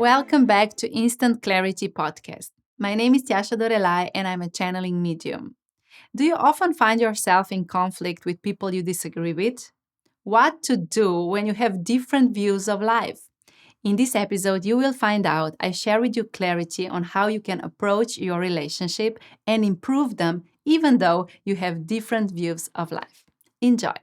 Welcome back to Instant Clarity Podcast. My name is Tjaša Dorelay and I'm a channeling medium. Do you often find yourself in conflict with people you disagree with? What to do when you have different views of life? In this episode, you will find out. I share with you clarity on how you can approach your relationship and improve them even though you have different views of life. Enjoy.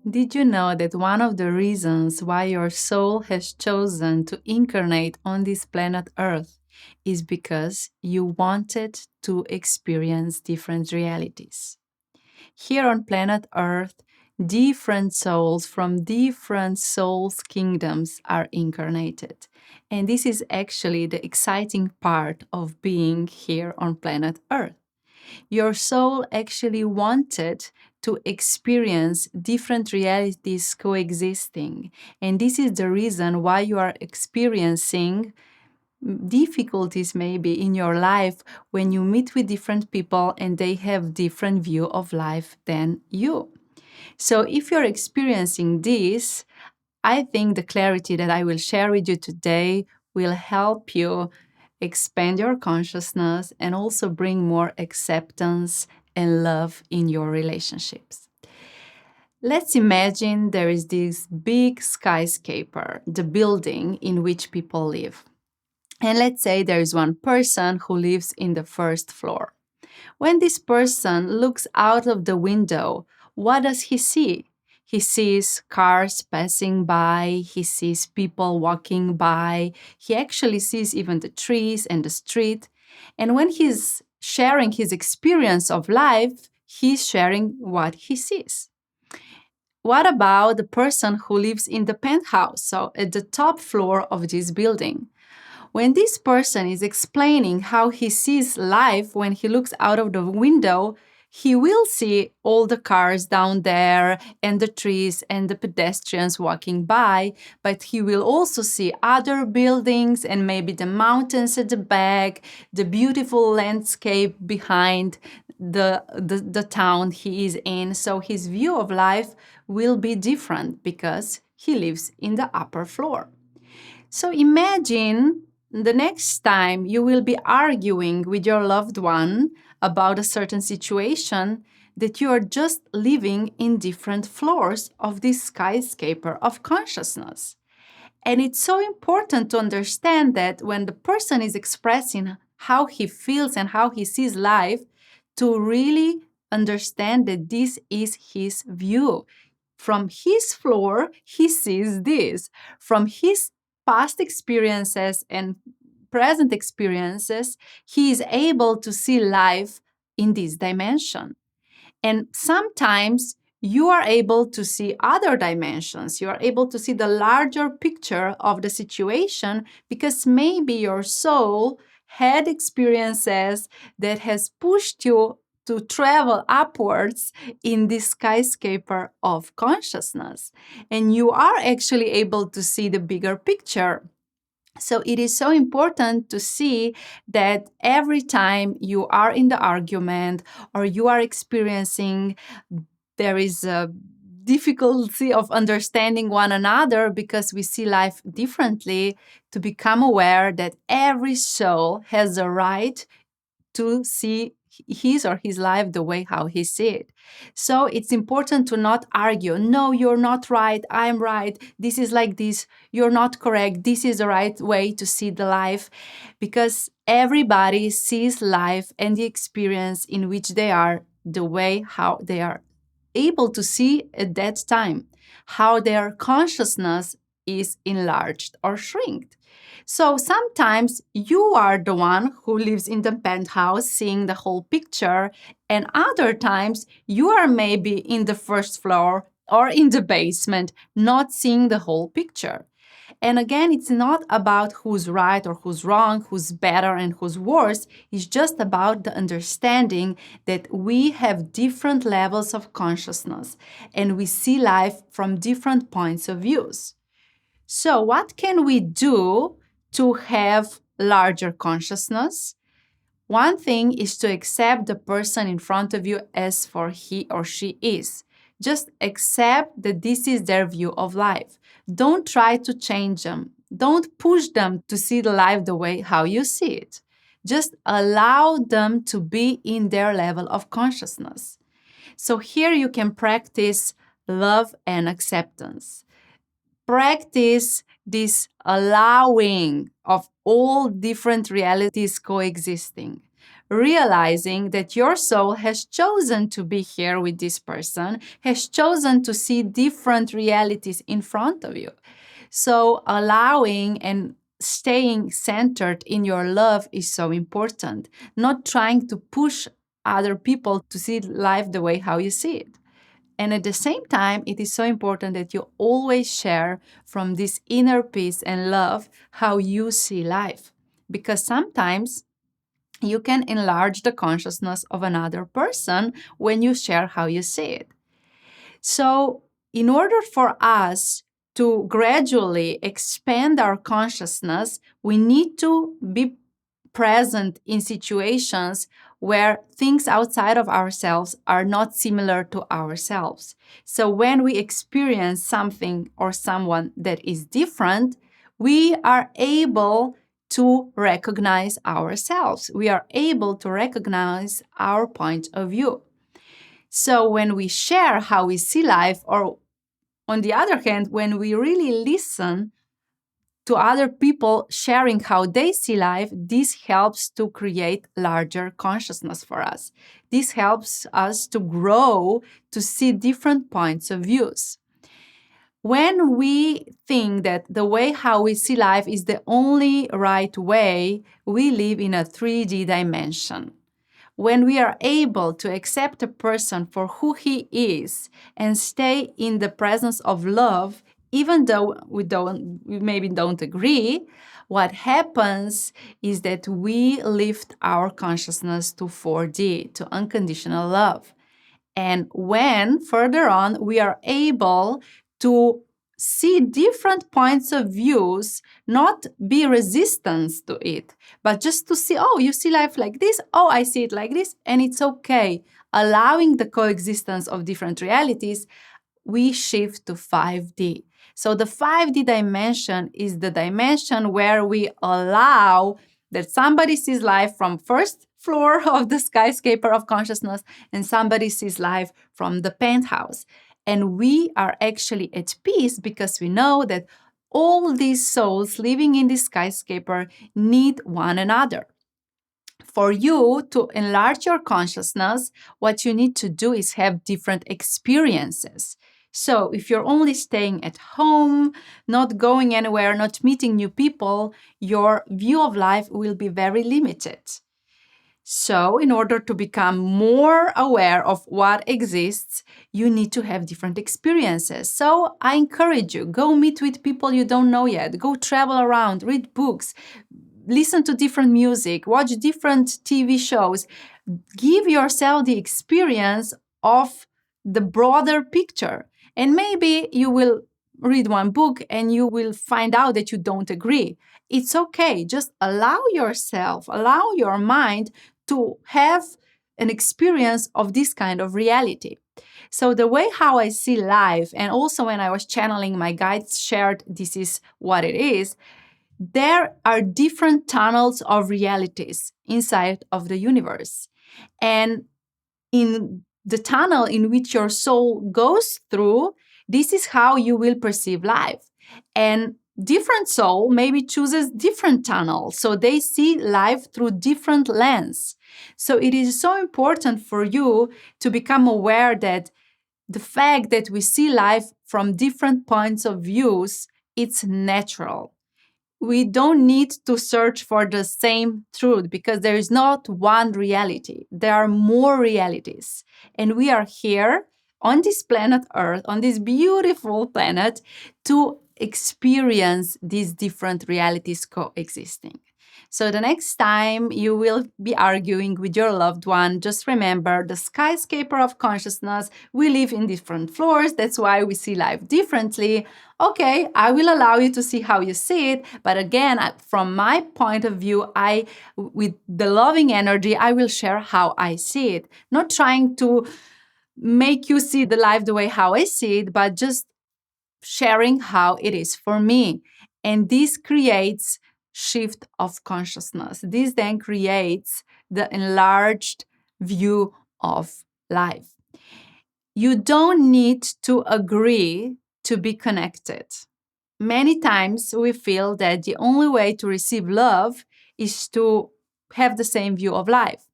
Did you know that one of the reasons why your soul has chosen to incarnate on this planet Earth is because you wanted to experience different realities? Here on planet Earth, different souls from different souls' kingdoms are incarnated. And this is actually the exciting part of being here on planet Earth. Your soul actually wanted to experience different realities coexisting. And this is the reason why you are experiencing difficulties maybe in your life when you meet with different people and they have different view of life than you. So if you're experiencing this, I think the clarity that I will share with you today will help you expand your consciousness and also bring more acceptance and love in your relationships. Let's imagine there is this big skyscraper, the building in which people live. And let's say there is one person who lives in the first floor. When this person looks out of the window, what does he see? He sees cars passing by, he sees people walking by, he actually sees even the trees and the street. And when he's sharing his experience of life, he's sharing what he sees. What about the person who lives in the penthouse, so at the top floor of this building? When this person is explaining how he sees life when he looks out of the window, he will see all the cars down there and the trees and the pedestrians walking by, but he will also see other buildings and maybe the mountains at the back, the beautiful landscape behind the town he is in. So his view of life will be different because he lives in the upper floor. So imagine the next time you will be arguing with your loved one about a certain situation, that you are just living in different floors of this skyscraper of consciousness. And it's so important to understand that when the person is expressing how he feels and how he sees life, to really understand that this is his view. From his floor, he sees this. From his past experiences and present experiences, he is able to see life in this dimension. And sometimes you are able to see other dimensions. You are able to see the larger picture of the situation because maybe your soul had experiences that has pushed you to travel upwards in this skyscraper of consciousness. And you are actually able to see the bigger picture. So it is so important to see that every time you are in the argument or you are experiencing, there is a difficulty of understanding one another because we see life differently, to become aware that every soul has a right to see his or his life the way how he see it. So it's important to not argue. No, you're not right. I'm right. This is like this. You're not correct. This is the right way to see the life, because everybody sees life and the experience in which they are the way how they are able to see at that time, how their consciousness is enlarged or shrinked. So sometimes you are the one who lives in the penthouse seeing the whole picture, and other times you are maybe in the first floor or in the basement, not seeing the whole picture. And again, it's not about who's right or who's wrong, who's better and who's worse. It's just about the understanding that we have different levels of consciousness and we see life from different points of views. So what can we do to have larger consciousness? One thing is to accept the person in front of you as for he or she is. Just accept that this is their view of life. Don't try to change them. Don't push them to see the life the way how you see it. Just allow them to be in their level of consciousness. So here you can practice love and acceptance. Practice this allowing of all different realities coexisting, realizing that your soul has chosen to be here with this person, has chosen to see different realities in front of you. So allowing and staying centered in your love is so important, not trying to push other people to see life the way how you see it. And at the same time, it is so important that you always share from this inner peace and love how you see life. Because sometimes you can enlarge the consciousness of another person when you share how you see it. So, in order for us to gradually expand our consciousness, we need to be present in situations where things outside of ourselves are not similar to ourselves. So when we experience something or someone that is different, we are able to recognize ourselves. We are able to recognize our point of view. So when we share how we see life, or on the other hand, when we really listen to other people sharing how they see life, this helps to create larger consciousness for us. This helps us to grow, to see different points of views. When we think that the way how we see life is the only right way, we live in a 3D dimension. When we are able to accept a person for who he is and stay in the presence of love, even though we maybe don't agree, what happens is that we lift our consciousness to 4D, to unconditional love. And when further on we are able to see different points of views, not be resistance to it, but just to see, oh, you see life like this, oh, I see it like this, and it's okay. Allowing the coexistence of different realities, we shift to 5D. So the 5D dimension is the dimension where we allow that somebody sees life from first floor of the skyscraper of consciousness and somebody sees life from the penthouse. And we are actually at peace because we know that all these souls living in this skyscraper need one another. For you to enlarge your consciousness, what you need to do is have different experiences. So if you're only staying at home, not going anywhere, not meeting new people, your view of life will be very limited. So, in order to become more aware of what exists, you need to have different experiences. So, I encourage you, go meet with people you don't know yet, go travel around, read books, listen to different music, watch different TV shows. Give yourself the experience of the broader picture. And maybe you will read one book and you will find out that you don't agree. It's okay. Just allow yourself, allow your mind to have an experience of this kind of reality. So the way how I see life, and also when I was channeling, my guides shared this is what it is. There are different tunnels of realities inside of the universe. And in the tunnel in which your soul goes through, this is how you will perceive life. And different soul maybe chooses different tunnels, so they see life through different lens. So it is so important for you to become aware that the fact that we see life from different points of views, it's natural. We don't need to search for the same truth because there is not one reality. There are more realities. And we are here on this planet Earth, on this beautiful planet, to experience these different realities coexisting. So the next time you will be arguing with your loved one, just remember the skyscraper of consciousness. We live in different floors. That's why we see life differently. Okay, I will allow you to see how you see it. But again, from my point of view, with the loving energy, I will share how I see it. Not trying to make you see the life the way how I see it, but just sharing how it is for me. And this creates shift of consciousness. This then creates the enlarged view of life. You don't need to agree to be connected. Many times we feel that the only way to receive love is to have the same view of life.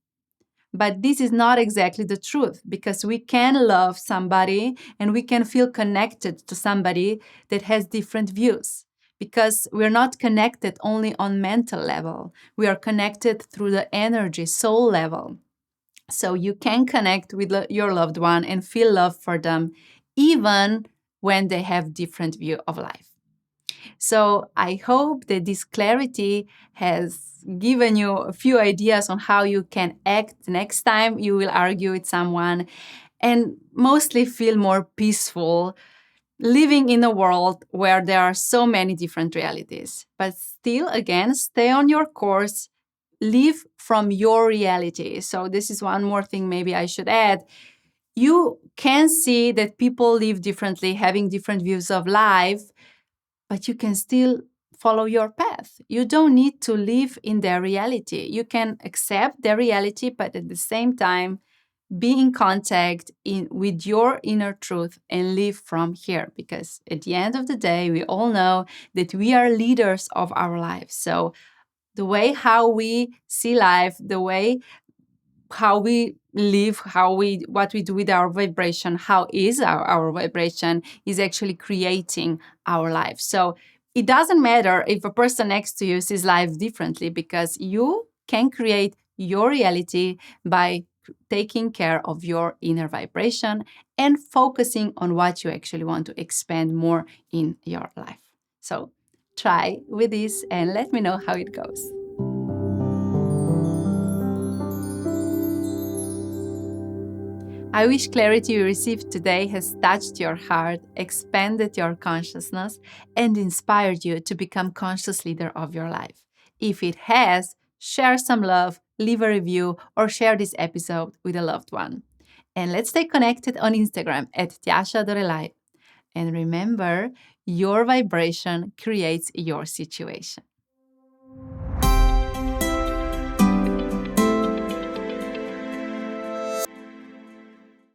But this is not exactly the truth, because we can love somebody and we can feel connected to somebody that has different views, because we're not connected only on mental level. We are connected through the energy, soul level. So you can connect with your loved one and feel love for them, even when they have different view of life. So I hope that this clarity has given you a few ideas on how you can act next time you will argue with someone, and mostly feel more peaceful living in a world where there are so many different realities. But still, again, stay on your course, live from your reality. So this is one more thing maybe I should add. You can see that people live differently, having different views of life, but you can still follow your path. You don't need to live in their reality. You can accept their reality, but at the same time, be in contact with your inner truth and live from here. Because at the end of the day, we all know that we are leaders of our lives. So the way how we see life, the way how we live, what we do with our vibration, how is our vibration is actually creating our life. So it doesn't matter if a person next to you sees life differently, because you can create your reality by taking care of your inner vibration and focusing on what you actually want to expand more in your life. So try with this and let me know how it goes. I wish clarity you received today has touched your heart, expanded your consciousness, and inspired you to become conscious leader of your life. If it has, share some love, leave a review, or share this episode with a loved one. And let's stay connected on Instagram at Tjaša Dorelay. And remember, your vibration creates your situation.